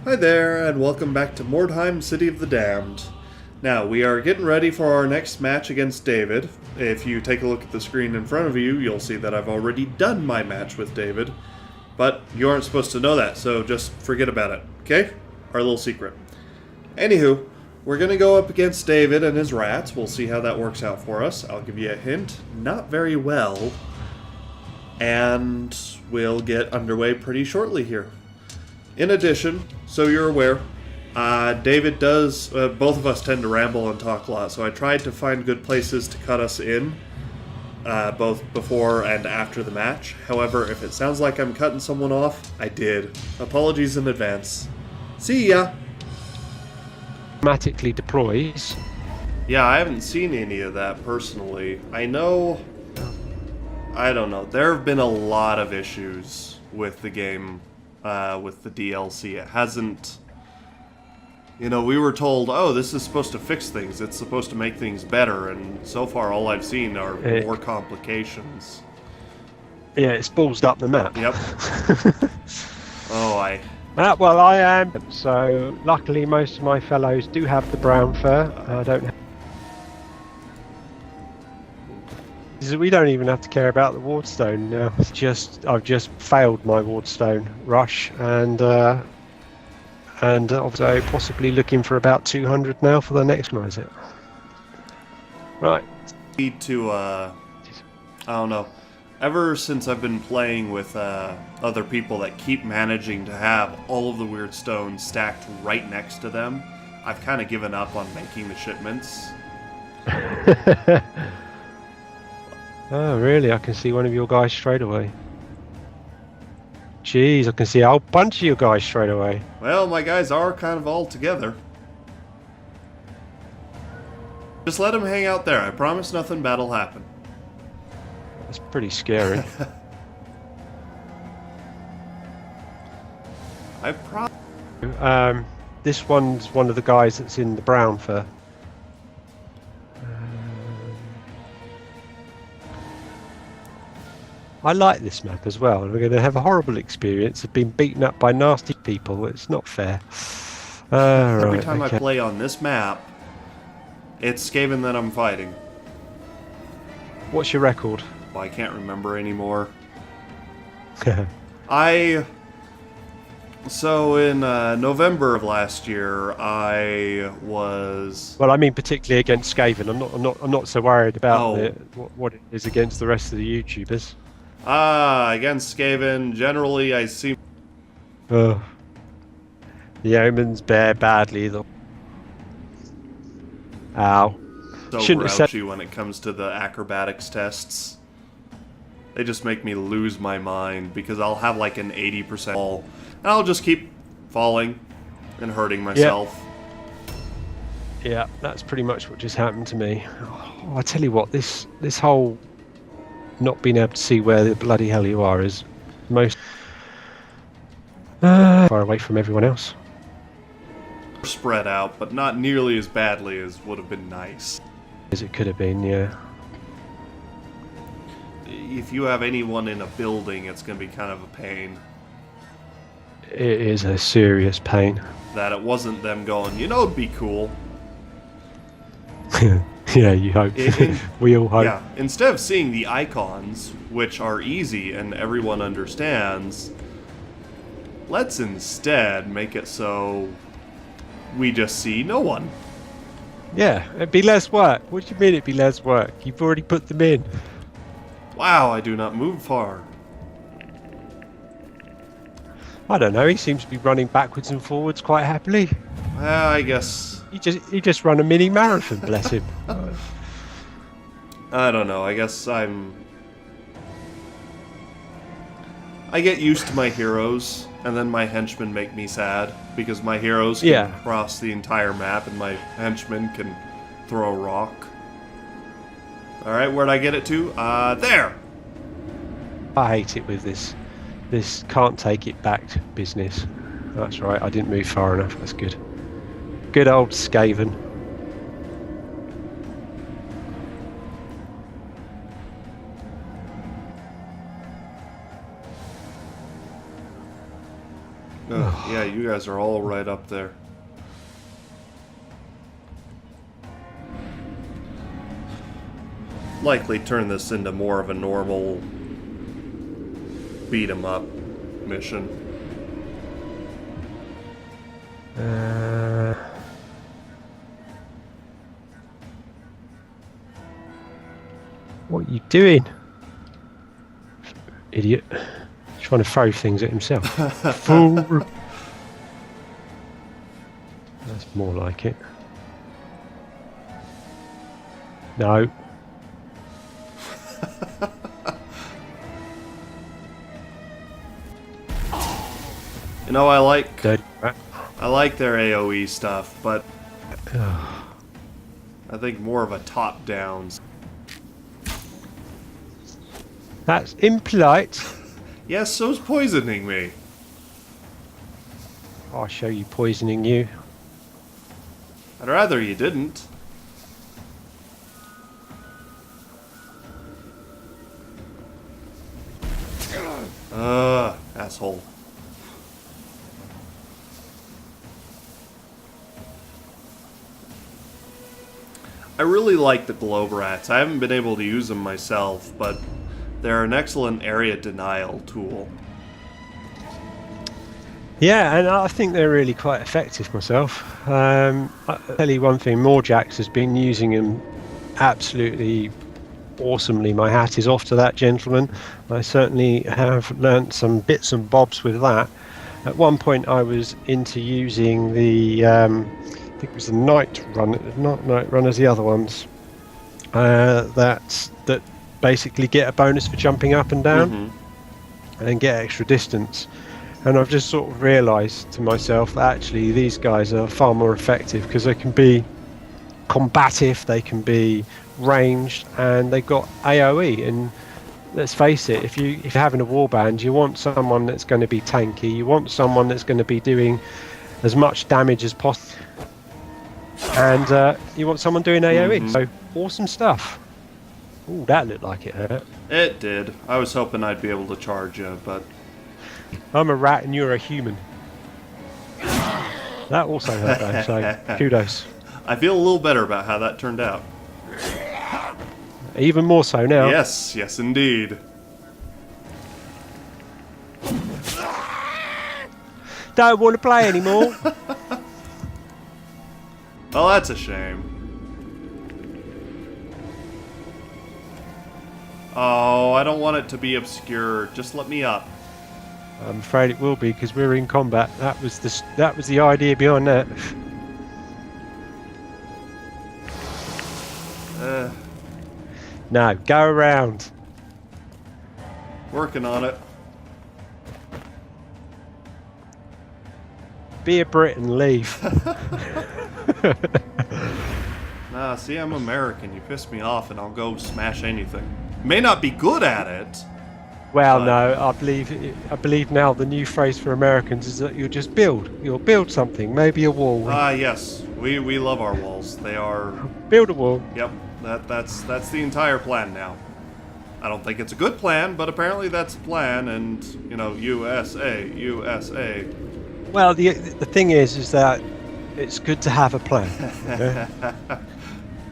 Hi there, and welcome back to Mordheim, City of the Damned. Now, we are getting ready for our next match against David. If you take a look at the screen in front of you, you'll see that I've already done my match with David. But you aren't supposed to know that, so just forget about it, okay? Our little secret. Anywho, we're going to go up against David and his rats. We'll see how that works out for us. I'll give you a hint. Not very well. And we'll get underway pretty shortly here. In addition, so you're aware, David does, both of us tend to ramble and talk a lot, so I tried to find good places to cut us in, both before and after the match. However, if it sounds like I'm cutting someone off, I did. Apologies in advance. See ya! Automatically deploys. Yeah, I haven't seen any of that personally. I know... I don't know. There have been a lot of issues with the game. With the DLC. It hasn't... You know, we were told, oh, this is supposed to fix things. It's supposed to make things better, and so far all I've seen are more complications. Yeah, it's ballsed up the map. Yep. Oh, well, I am. So, luckily, most of my fellows do have the brown fur. I don't have... We don't even have to care about the wardstone now. It's just I've just failed my wardstone rush, and also possibly looking for about 200 now for the next one. Is it? Right. Need to I don't know. Ever since I've been playing with other people that keep managing to have all of the weird stones stacked right next to them, I've kind of given up on making the shipments. Oh, really? I can see one of your guys straight away. Jeez, I can see a whole bunch of your guys straight away. Well, my guys are kind of all together. Just let them hang out there. I promise nothing bad'll happen. That's pretty scary. This one's one of the guys that's in the brown fur. I like this map as well, and we're going to have a horrible experience of being beaten up by nasty people. It's not fair. Every time I play on this map, it's Skaven that I'm fighting. What's your record? Well, I can't remember anymore. So in November of last year, I was... Well, I mean particularly against Skaven. I'm not so worried about what it is against the rest of the YouTubers. Against Skaven, generally I see... The omens bear badly though. Ow. So Shouldn't have grouchy when it comes to the acrobatics tests. They just make me lose my mind, because I'll have like an 80% fall, and I'll just keep falling and hurting myself. Yeah, that's pretty much what just happened to me. Oh, I tell you what, this whole not being able to see where the bloody hell you are is most far away from everyone else. Spread out, but not nearly as badly as would have been nice. As it could have been, yeah. If you have anyone in a building, it's going to be kind of a pain. It is a serious pain. That it wasn't them going, you know, it'd be cool. Yeah, you hope. We all hope. Yeah, instead of seeing the icons, which are easy and everyone understands, let's instead make it so we just see no one. Yeah, it'd be less work. What do you mean it'd be less work? You've already put them in. Wow, I do not move far. I don't know, he seems to be running backwards and forwards quite happily. I guess... He just ran a mini marathon, bless him. I don't know, I guess I get used to my heroes, and then my henchmen make me sad, because my heroes can cross the entire map, and my henchmen can throw a rock. Alright, where'd I get it to? There! I hate it with this can't take it back business. That's right, I didn't move far enough, that's good. Good old Skaven. yeah, you guys are all right up there. Likely turn this into more of a normal beat 'em up mission. What are you doing? Idiot. Trying to throw things at himself. Fool. That's more like it. No. You know, I like Dirty rat. their AoE stuff, but I think more of a top-down. That's impolite. Yes, so's poisoning me. I'll show you poisoning you. I'd rather you didn't. Asshole. I really like the globe rats. I haven't been able to use them myself, but they're an excellent area denial tool. Yeah, and I think they're really quite effective myself. I'll tell you one thing, Morjax has been using them absolutely awesomely. My hat is off to that gentleman. I certainly have learnt some bits and bobs with that. At one point I was into using the, I think it was the night run, not night runners, the other ones, that basically get a bonus for jumping up and down and get extra distance. And I've just sort of realised to myself that actually these guys are far more effective because they can be combative, they can be ranged, and they've got AoE. And let's face it, if you're having a warband, you want someone that's going to be tanky, you want someone that's going to be doing as much damage as possible, and you want someone doing AoE. So awesome stuff. Ooh, that looked like it hurt. It did. I was hoping I'd be able to charge you, but I'm a rat and you're a human. That also hurt though, so kudos. I feel a little better about how that turned out. Even more so now. Yes, yes indeed. Don't want to play anymore. Well, that's a shame. Oh, I don't want it to be obscure. Just let me up. I'm afraid it will be because we're in combat. That was the idea behind that. No, go around. Working on it. Be a Brit and leave. Nah, see, I'm American. You piss me off and I'll go smash anything. May not be good at it. Well, but no, I believe now the new phrase for Americans is that you'll just build. You'll build something, maybe a wall. Ah, yes. We love our walls. They are... Build a wall. Yep. That's the entire plan now. I don't think it's a good plan, but apparently that's a plan, and, you know, USA, USA. Well, the thing is that it's good to have a plan.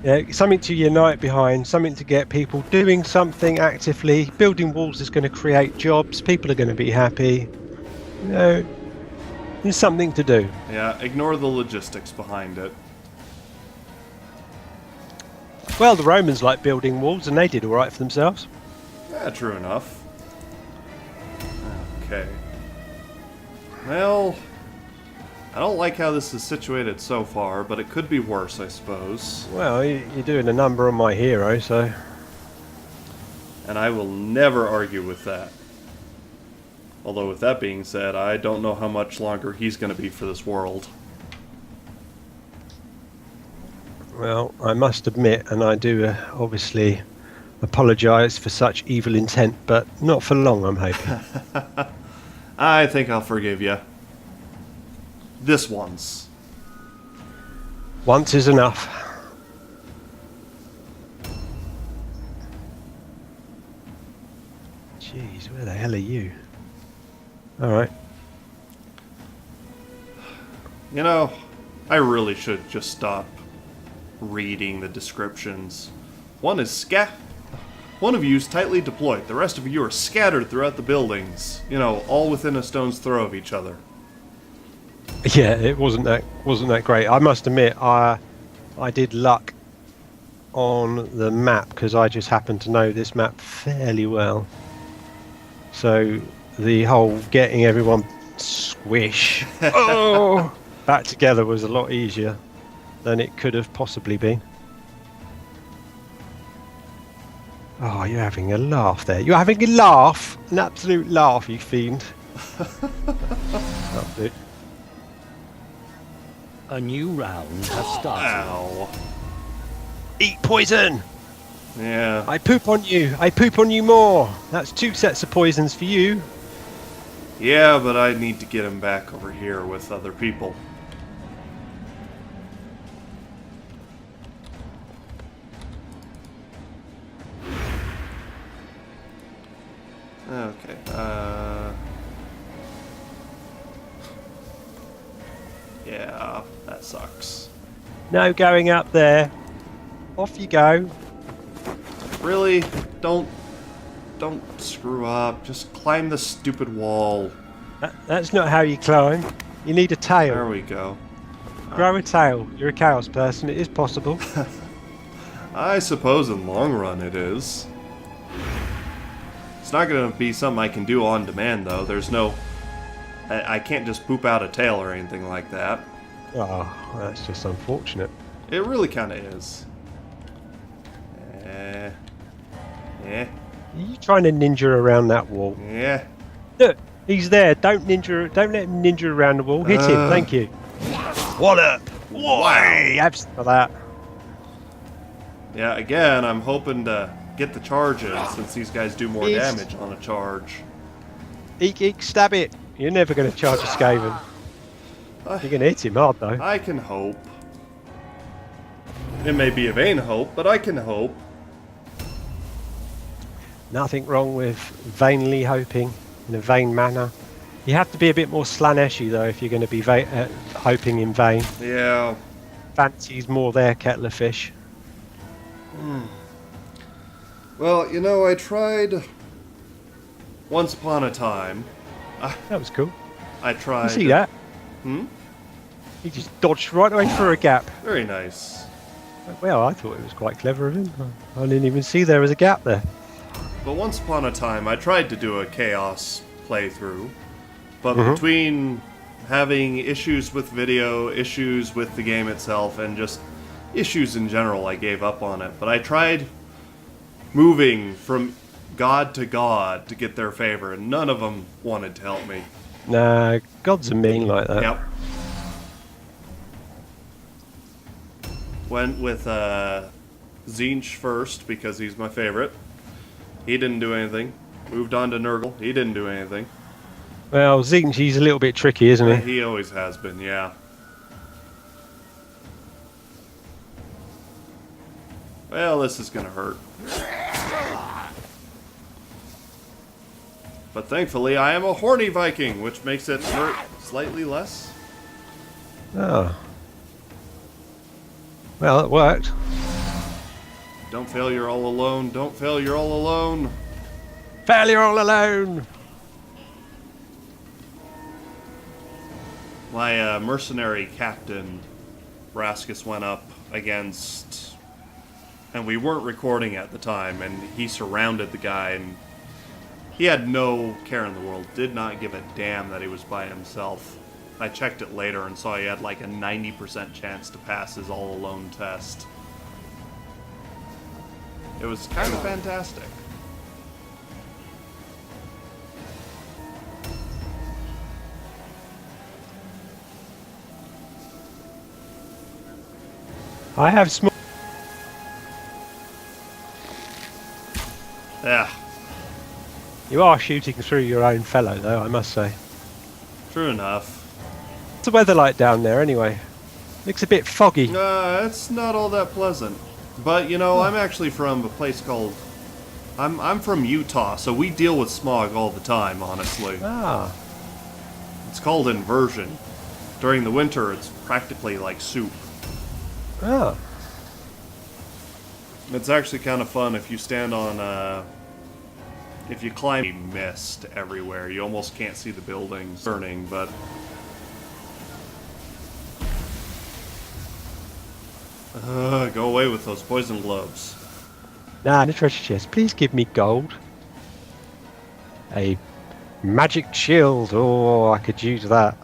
Yeah, something to unite behind, something to get people doing something actively. Building walls is going to create jobs. People are going to be happy. You know, there's something to do. Yeah, ignore the logistics behind it. Well, the Romans like building walls, and they did all right for themselves. Yeah, true enough. Okay. Well, I don't like how this is situated so far, but it could be worse, I suppose. Well, you're doing a number on my hero, so... And I will never argue with that. Although, with that being said, I don't know how much longer he's going to be for this world. Well, I must admit, and I do obviously apologise for such evil intent, but not for long, I'm hoping. I think I'll forgive you. This once. Once is enough. Jeez, where the hell are you? Alright. You know, I really should just stop reading the descriptions. One of you is tightly deployed. The rest of you are scattered throughout the buildings. You know, all within a stone's throw of each other. Yeah, it wasn't that great. I must admit, I did luck on the map because I just happened to know this map fairly well. So the whole getting everyone squish back together was a lot easier than it could have possibly been. Oh, you're having a laugh there. You're having a laugh, an absolute laugh, you fiend. Lovely. A new round has started. Ow. Eat poison! Yeah. I poop on you. I poop on you more. That's 2 sets of poisons for you. Yeah, but I need to get him back over here with other people. Okay, yeah, that sucks. No going up there. Off you go. Really? Don't screw up. Just climb the stupid wall. That's not how you climb. You need a tail. There we go. Grow a tail. You're a chaos person. It is possible. I suppose in long run it is. It's not going to be something I can do on demand, though. There's no... I can't just poop out a tail or anything like that. Oh, that's just unfortunate. It really kind of is. Yeah. Are you trying to ninja around that wall? Yeah. Look, he's there. Don't let him ninja around the wall. Hit him. Thank you. Wallop. Why? Have some of that. Yeah, again, I'm hoping to get the charge in, since these guys do more Yes. damage on a charge. Eek, eek, stab it. You're never going to charge a Skaven. You're going to hit him hard, though. I can hope. It may be a vain hope, but I can hope. Nothing wrong with vainly hoping in a vain manner. You have to be a bit more Slaneshy, though, if you're going to be hoping in vain. Yeah. Fancy's more there, kettle of fish. Well, you know, I tried once upon a time. That was cool. I tried. You see that? Hmm? He just dodged right away through a gap. Very nice. Well, I thought it was quite clever of him. I didn't even see there was a gap there. But once upon a time, I tried to do a Chaos playthrough. But between having issues with video, issues with the game itself, and just issues in general, I gave up on it. But I tried moving from god to god to get their favor, and none of them wanted to help me. Nah, gods are mean like that. Yep. Went with Zinch first because he's my favorite. He didn't do anything. Moved on to Nurgle. He didn't do anything. Well, Zinch, he's a little bit tricky, isn't he? He always has been, yeah. Well, this is gonna hurt. But thankfully, I am a horny Viking, which makes it hurt slightly less. Oh. Well, it worked. Don't fail, you're all alone. Don't fail, you're all alone. Failure all alone! My mercenary captain, Raskus, went up against... And we weren't recording at the time, and he surrounded the guy, and he had no care in the world. Did not give a damn that he was by himself. I checked it later and saw he had like a 90% chance to pass his all-alone test. It was kind of fantastic. I have small... Yeah, You are shooting through your own fellow, though, I must say. true enough. What's the weather like down there, anyway? Looks a bit foggy. It's not all that pleasant. But, you know, I'm actually from a place called... I'm from Utah, so we deal with smog all the time, honestly. Ah, It's called inversion. During the winter, it's practically like soup. Ah. It's actually kind of fun if you stand on, if you climb mist everywhere. You almost can't see the buildings burning, but... go away with those poison gloves. Nah, in the treasure chest. Please give me gold. A magic shield. Oh, I could use that.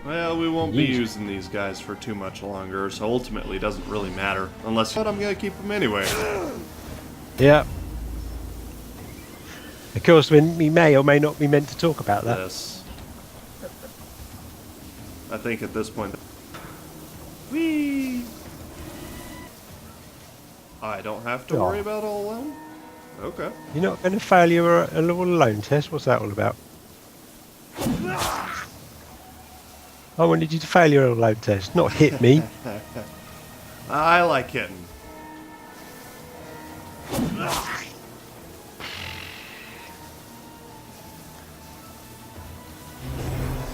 Well, we won't be using these guys for too much longer, so ultimately it doesn't really matter. Unless I'm gonna keep them anyway. Yeah. Of course, we may or may not be meant to talk about that. Yes. I think at this point... Whee! I don't have to worry about all of them? Okay. You're not going to fail your all alone test? What's that all about? I wanted you to fail your all alone test, not hit me. I like hitting.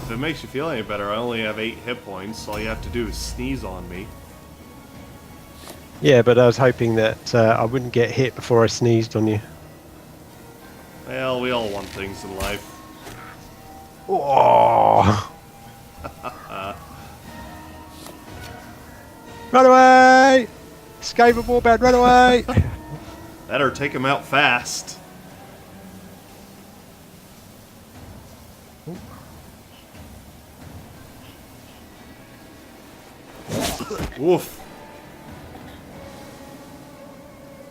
If it makes you feel any better, I only have 8 hit points. All you have to do is sneeze on me. Yeah, but I was hoping that I wouldn't get hit before I sneezed on you. Well, we all want things in life. Oh. Run away! Escape a warband, run away! Better take him out fast. Woof.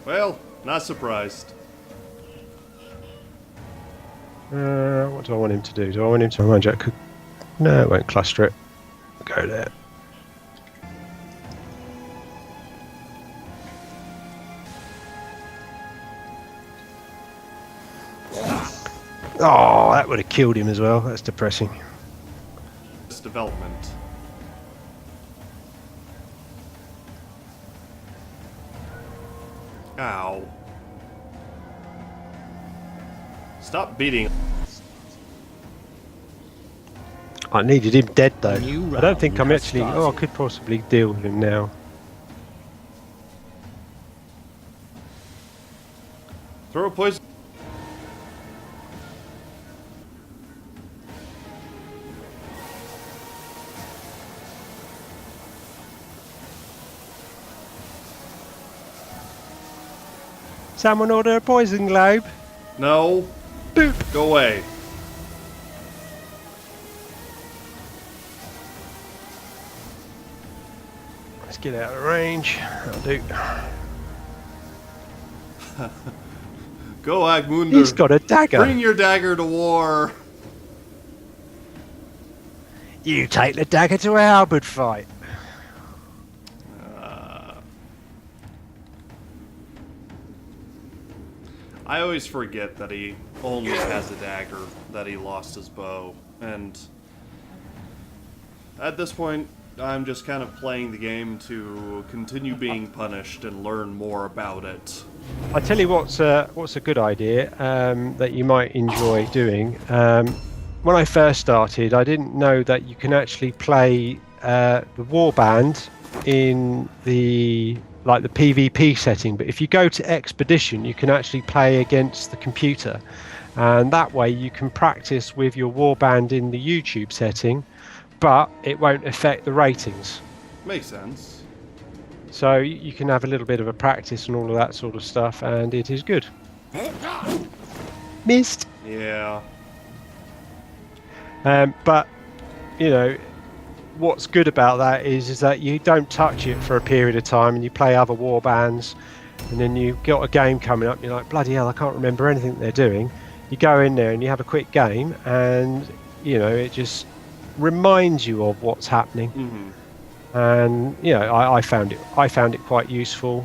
Well, not surprised. What do I want him to do? Do I want him to remind you? No, it won't cluster it. Go there. Oh, that would have killed him as well. That's depressing. This development. Ow. Stop beating. I needed him dead though. New I don't think I'm round has actually... Oh, I started. could possibly deal with him now. Throw a poison. Someone order a poison globe. No. Boop. Go away. Let's get out of range. That'll do. Go, Agmunder. He's got a dagger. Bring your dagger to war. You take the dagger to a halberd fight. I always forget that he only has a dagger, that he lost his bow, and at this point, I'm just kind of playing the game to continue being punished and learn more about it. I tell you what's a good idea that you might enjoy doing. When I first started, I didn't know that you can actually play the warband in the PvP setting, but if you go to Expedition, you can actually play against the computer, and that way you can practice with your warband in the YouTube setting, but it won't affect the ratings. Makes sense. So you can have a little bit of a practice and all of that sort of stuff, and it is good. Missed. Yeah. But you know, what's good about that is that you don't touch it for a period of time, and you play other war bands, and then you got a game coming up, and you're like, bloody hell, I can't remember anything they're doing. You go in there and you have a quick game, and you know, it just reminds you of what's happening. Mm-hmm. And you know, I found it quite useful.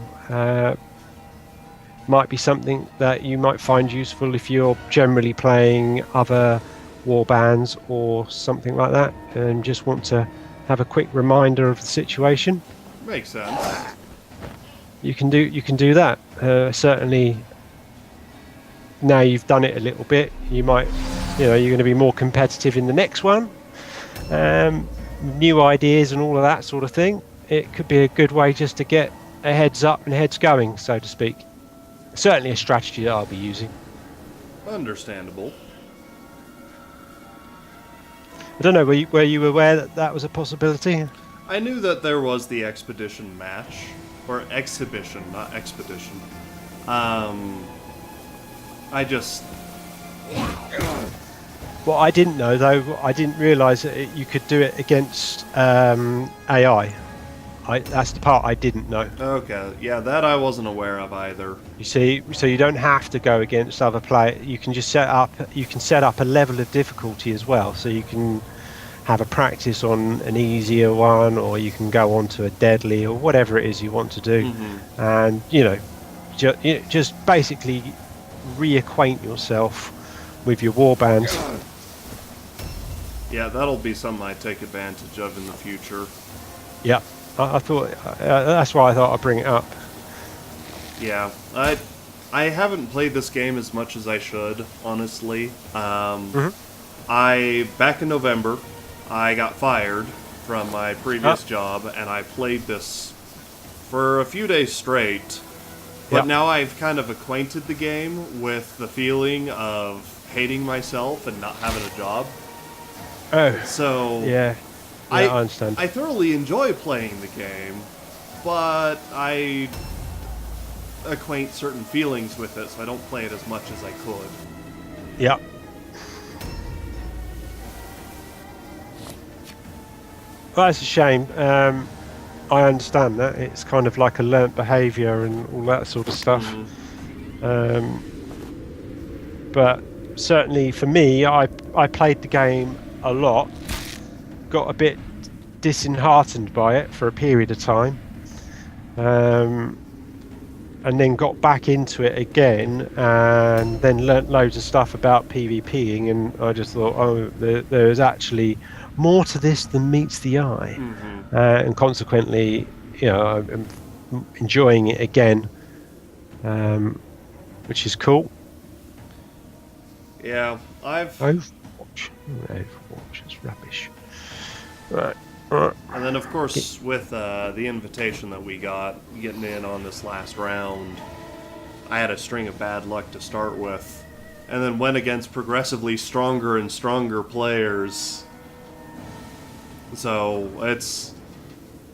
Might be something that you might find useful if you're generally playing other war bands or something like that, and just want to have a quick reminder of the situation. Makes sense. You can do that. Certainly, now you've done it a little bit, you might, you're going to be more competitive in the next one. New ideas and all of that sort of thing. It could be a good way just to get a heads up and heads going, so to speak. Certainly a strategy that I'll be using. Understandable. I don't know, were you aware that that was a possibility? I knew that there was the expedition match, or exhibition, not expedition. I just... What I didn't know, though, I didn't realise that you could do it against AI. That's the part I didn't know. Okay, yeah, that I wasn't aware of either. You see, so you don't have to go against other players. You can just set up a level of difficulty as well. So you can have a practice on an easier one, or you can go on to a deadly, or whatever it is you want to do. And just basically reacquaint yourself with your warbands. Yeah, that'll be something I take advantage of in the future. Yeah, I thought that's why I thought I'd bring it up. Yeah, I haven't played this game as much as I should, honestly. Back in November, I got fired from my previous job, and I played this for a few days straight. But now I've kind of acquainted the game with the feeling of hating myself and not having a job. Oh. So yeah, I understand. I thoroughly enjoy playing the game, but I acquaint certain feelings with it, so I don't play it as much as I could. Yeah. Well, that's a shame. I understand that. It's kind of like a learnt behaviour and all that sort of stuff. But certainly for me, I played the game a lot, got a bit disheartened by it for a period of time, and then got back into it again, and then learnt loads of stuff about PvPing, and I just thought, oh, there is actually more to this than meets the eye. And consequently, I'm enjoying it again, which is cool. Yeah, Overwatch is rubbish. Right. And then, of course, with the invitation that we got, getting in on this last round, I had a string of bad luck to start with, and then went against progressively stronger and stronger players. So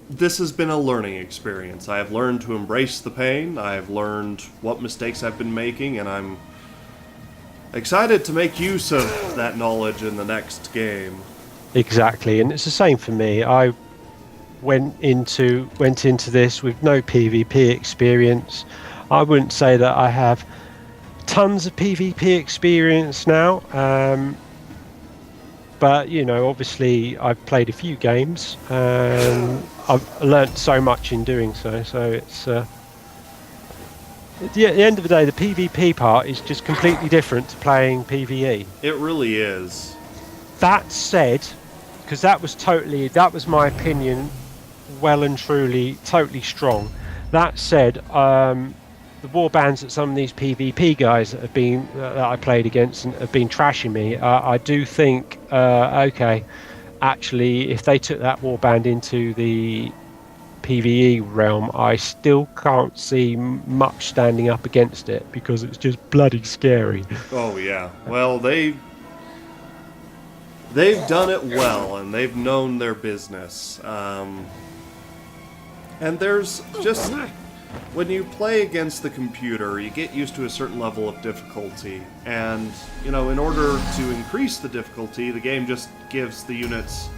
this has been a learning experience. I have learned to embrace the pain. I've learned what mistakes I've been making, and I'm excited to make use of that knowledge in the next game. Exactly, and it's the same for me. I went into this with no PvP experience. I wouldn't say that I have tons of PvP experience now, but obviously I've played a few games, and I've learnt so much in doing so. So it's at the end of the day, the PvP part is just completely different to playing PvE. It really is. That said, because that was my opinion, well and truly, totally strong. That said, the warbands that some of these PvP guys that I played against and have been trashing me, I do think, okay, actually, if they took that warband into the PvE realm, I still can't see much standing up against it, because it's just bloody scary. Oh yeah. Well, they've done it well, and they've known their business. And there's just, when you play against the computer, you get used to a certain level of difficulty, and in order to increase the difficulty, the game just gives the units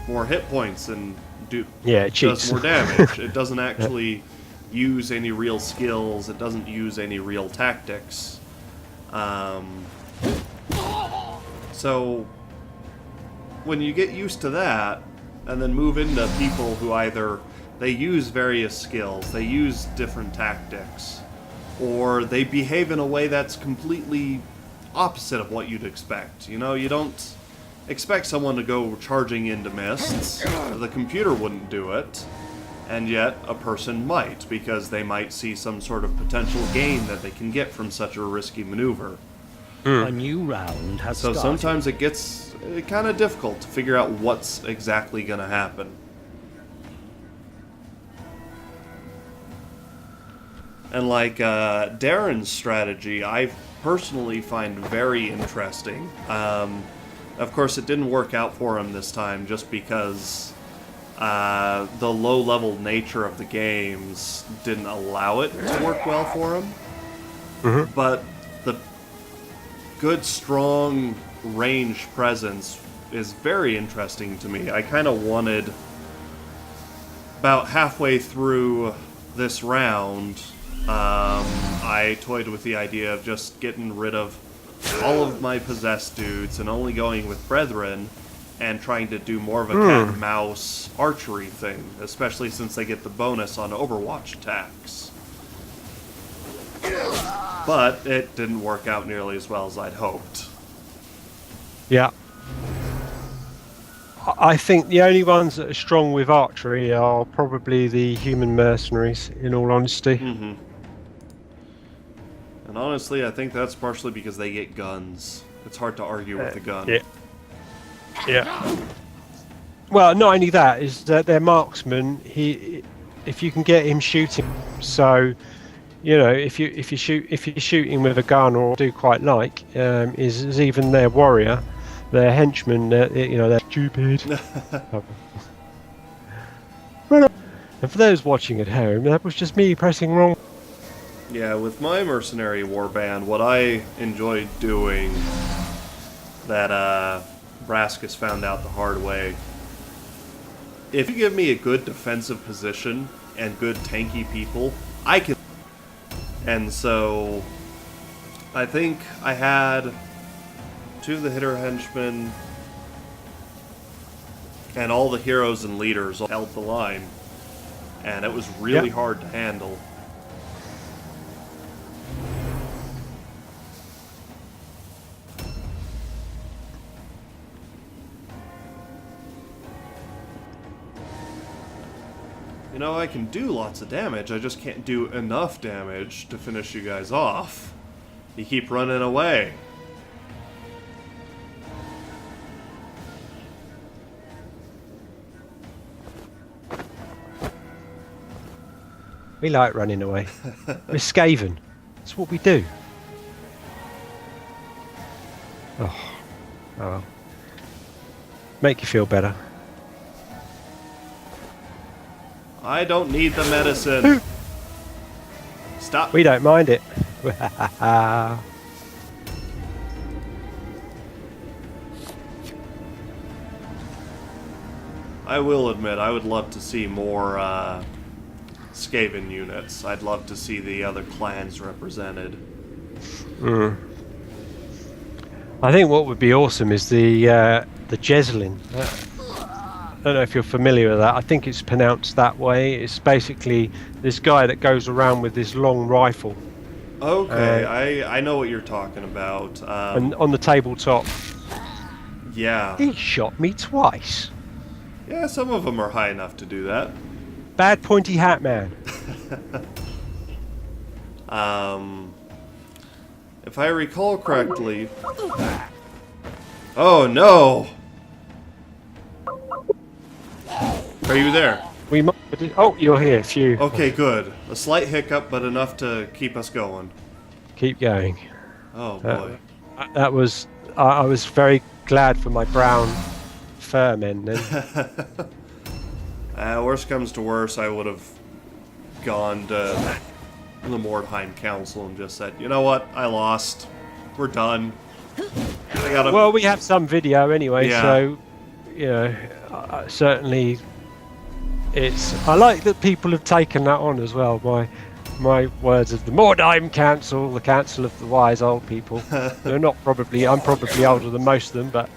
more hit points and does more damage. It doesn't actually use any real skills. It doesn't use any real tactics. So when you get used to that, and then move into people who either they use various skills, they use different tactics, or they behave in a way that's completely opposite of what you'd expect. You don't expect someone to go charging into mists. The computer wouldn't do it, and yet a person might, because they might see some sort of potential gain that they can get from such a risky maneuver. A new round has So started. sometimes it gets kind of difficult to figure out what's exactly going to happen. And like Darren's strategy, I personally find very interesting. Of course, it didn't work out for him this time just because the low-level nature of the games didn't allow it to work well for him. Mm-hmm. But the good, strong range presence is very interesting to me. I kind of wanted, about halfway through this round, I toyed with the idea of just getting rid of all of my possessed dudes and only going with brethren and trying to do more of a cat and mouse archery thing, especially since they get the bonus on Overwatch attacks. But it didn't work out nearly as well as I'd hoped. Yeah. I think the only ones that are strong with archery are probably the human mercenaries, in all honesty. Mm-hmm. And honestly, I think that's partially because they get guns. It's hard to argue with the gun. Yeah. Yeah. Well, not only that, is that their marksman, if you can get him shooting, so you know, if you're shooting with a gun, or do quite like, is even their warrior, their henchman, they're stupid. And for those watching at home, that was just me pressing wrong. Yeah, with my mercenary warband, what I enjoyed doing that Braskus found out the hard way, if you give me a good defensive position and good tanky people, I can. And so I think I had 2 of the hitter henchmen and all the heroes and leaders held the line, and it was really hard to handle. You know, I can do lots of damage, I just can't do enough damage to finish you guys off. You keep running away. We like running away. We're Skaven. That's what we do. Oh. Make you feel better. I don't need the medicine. Stop. We don't mind it. I will admit, I would love to see more Skaven units. I'd love to see the other clans represented. I think what would be awesome is the Jeslin. I don't know if you're familiar with that. I think it's pronounced that way. It's basically this guy that goes around with this long rifle. Okay, I know what you're talking about. And on the tabletop. Yeah. He shot me twice. Yeah, some of them are high enough to do that. Bad pointy hat man. If I recall correctly... Oh, no! Are you there? We might. Oh, you're here. Phew. Okay, good. A slight hiccup, but enough to keep us going. Keep going. Oh, boy. That was. I was very glad for my brown fur men then. Worst comes to worst, I would have gone to the Mordheim Council and just said, you know what, I lost. We're done. Well, we have some video anyway, Yeah. so you know, certainly. I like that people have taken that on as well. My words of the Mordheim Council, the Council of the Wise Old People. They're not probably. I'm probably older than most of them, but.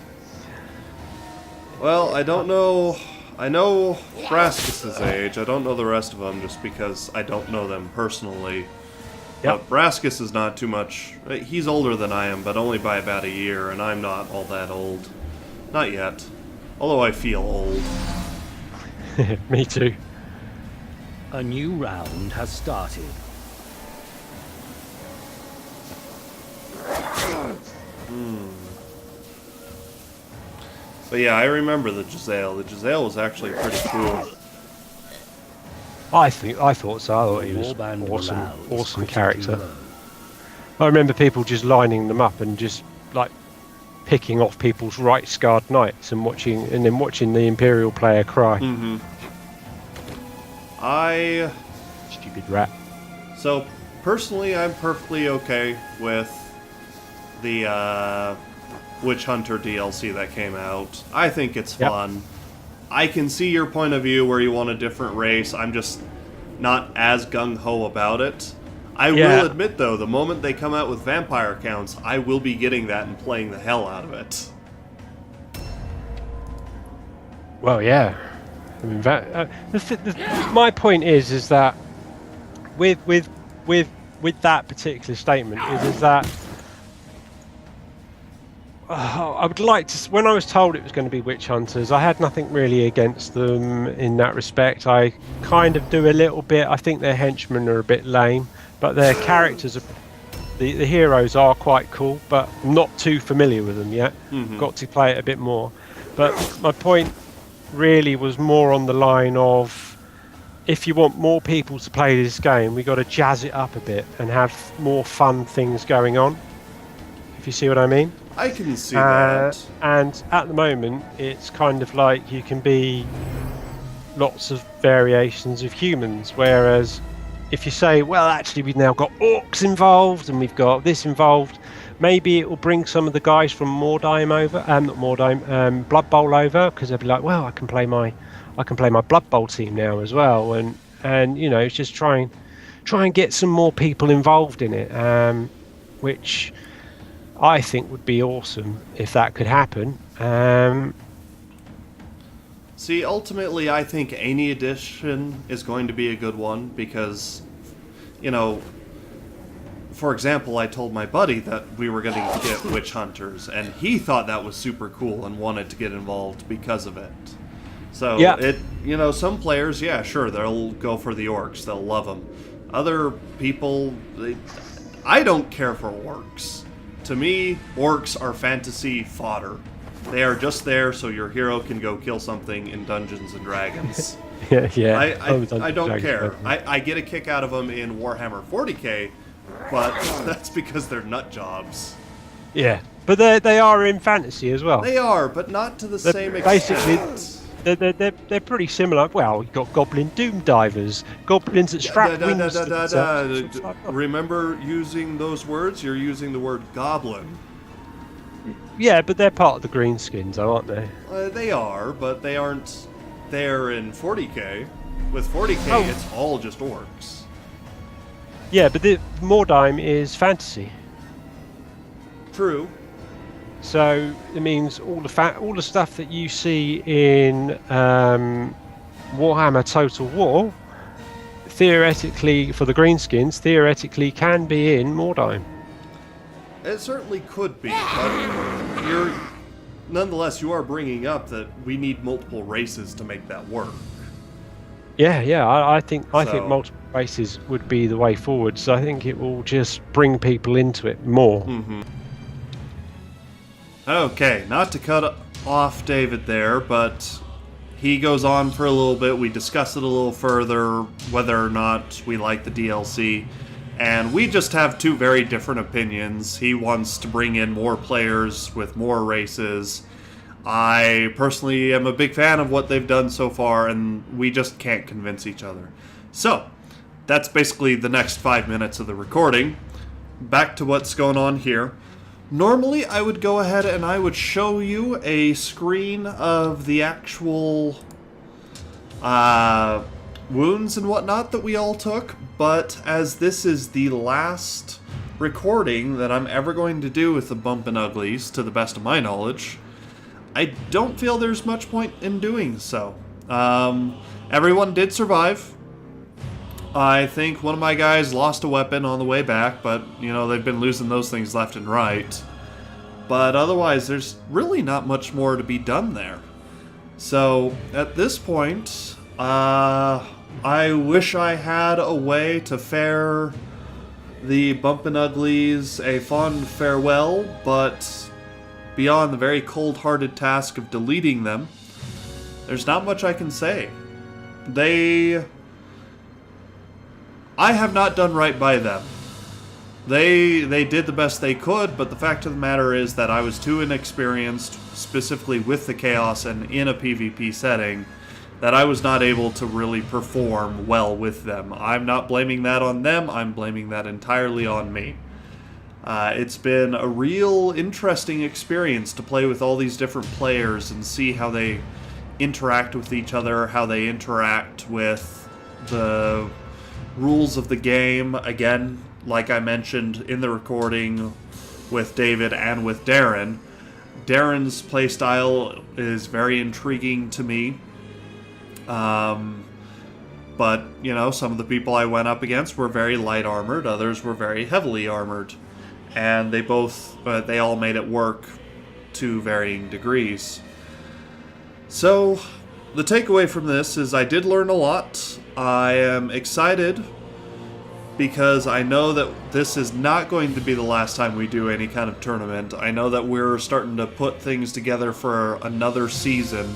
Well, I don't know. I know Braskus's age. I don't know the rest of them just because I don't know them personally. Yep. But Braskus is not too much. He's older than I am, but only by about a year, and I'm not all that old. Not yet. Although I feel old. Me too. A new round has started. But yeah, I remember the Giselle. The Giselle was actually pretty cool. I thought so. I thought he was Warband awesome, morale is awesome critically character. low. I remember people just lining them up and just like picking off people's right scarred knights and then watching the Imperial player cry. Stupid rat. So personally, I'm perfectly okay with the Witch Hunter DLC that came out. I think it's fun. I can see your point of view where you want a different race. I'm just not as gung-ho about it. I will admit, though, the moment they come out with vampire counts, I will be getting that and playing the hell out of it. Well, yeah. I mean, my point is that with that particular statement is that I would like to. When I was told it was going to be witch hunters, I had nothing really against them in that respect. I kind of do a little bit. I think their henchmen are a bit lame, but their characters are. The heroes are quite cool, but I'm not too familiar with them yet. Got to play it a bit more. But my point really was more on the line of, if you want more people to play this game, we got to jazz it up a bit and have more fun things going on. If you see what I mean. I can see that. And at the moment, it's kind of like you can be lots of variations of humans, whereas if you say, well, actually, we've now got orcs involved and we've got this involved, maybe it will bring some of the guys from Mordheim over, not Mordheim, Blood Bowl over, because they'll be like, well, I can play my Blood Bowl team now as well, and you know, it's just try and get some more people involved in it, which I think would be awesome if that could happen. See, ultimately, I think any edition is going to be a good one because, you know, for example, I told my buddy that we were going to get witch hunters, and he thought that was super cool and wanted to get involved because of it. So, some players, yeah, sure, they'll go for the orcs. They'll love them. Other people, I don't care for orcs. To me, orcs are fantasy fodder. They are just there so your hero can go kill something in Dungeons and Dragons. I don't care. I get a kick out of them in Warhammer 40k, but that's because they're nut jobs. Yeah, but they are in fantasy as well. They are, but not to the same extent. Basically, they're pretty similar. Well, you've got goblin doom divers, goblins that strap wings. Remember using those words? You're using the word goblin. Yeah, but they're part of the greenskins, though, aren't they? They are, but they aren't there in 40k. With 40k, it's all just orcs. Yeah, but the Mordheim is fantasy. True. So it means all the stuff that you see in Warhammer Total War, theoretically, for the greenskins, theoretically can be in Mordheim. It certainly could be, but nonetheless, you are bringing up that we need multiple races to make that work. Yeah, I think multiple races would be the way forward. So I think it will just bring people into it more. Mm-hmm. Okay, not to cut off David there, but he goes on for a little bit. We discuss it a little further, whether or not we like the DLC. And we just have two very different opinions. He wants to bring in more players with more races. I personally am a big fan of what they've done so far, and we just can't convince each other. So, that's basically the next 5 minutes of the recording. Back to what's going on here. Normally, I would go ahead and I would show you a screen of the actual wounds and whatnot that we all took, but as this is the last recording that I'm ever going to do with the Bump and Uglies, to the best of my knowledge, I don't feel there's much point in doing so. Everyone did survive. I think one of my guys lost a weapon on the way back, but, you know, they've been losing those things left and right. But otherwise, there's really not much more to be done there. So, at this point, I wish I had a way to fare the Bumpin' Uglies a fond farewell, but beyond the very cold-hearted task of deleting them, there's not much I can say. I have not done right by them. They did the best they could, but the fact of the matter is that I was too inexperienced, specifically with the Chaos and in a PvP setting, that I was not able to really perform well with them. I'm not blaming that on them, I'm blaming that entirely on me. It's been a real interesting experience to play with all these different players and see how they interact with each other, how they interact with the rules of the game. Again, like I mentioned in the recording with David and with Darren, Darren's playstyle is very intriguing to me. But, you know, some of the people I went up against were very light armored, others were very heavily armored. And they all made it work to varying degrees. So, the takeaway from this is I did learn a lot. I am excited because I know that this is not going to be the last time we do any kind of tournament. I know that we're starting to put things together for another season.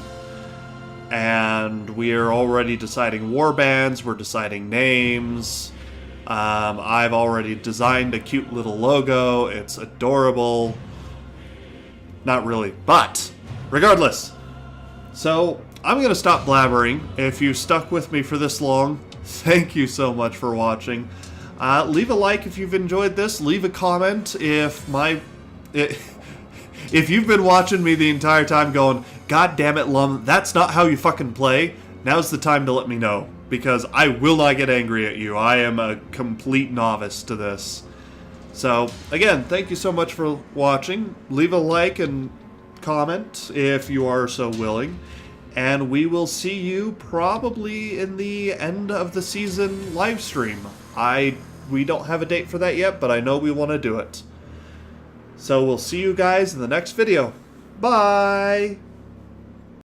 And we are already deciding warbands, we're deciding names. I've already designed a cute little logo. It's adorable. Not really, but regardless. So, I'm going to stop blabbering. If you stuck with me for this long, thank you so much for watching. Leave a like if you've enjoyed this. Leave a comment if you've been watching me the entire time going, God damn it, Lum, that's not how you fucking play. Now's the time to let me know, because I will not get angry at you. I am a complete novice to this. So, again, thank you so much for watching. Leave a like and comment if you are so willing. And we will see you probably in the end of the season live stream. We don't have a date for that yet, but I know we want to do it. So we'll see you guys in the next video. Bye!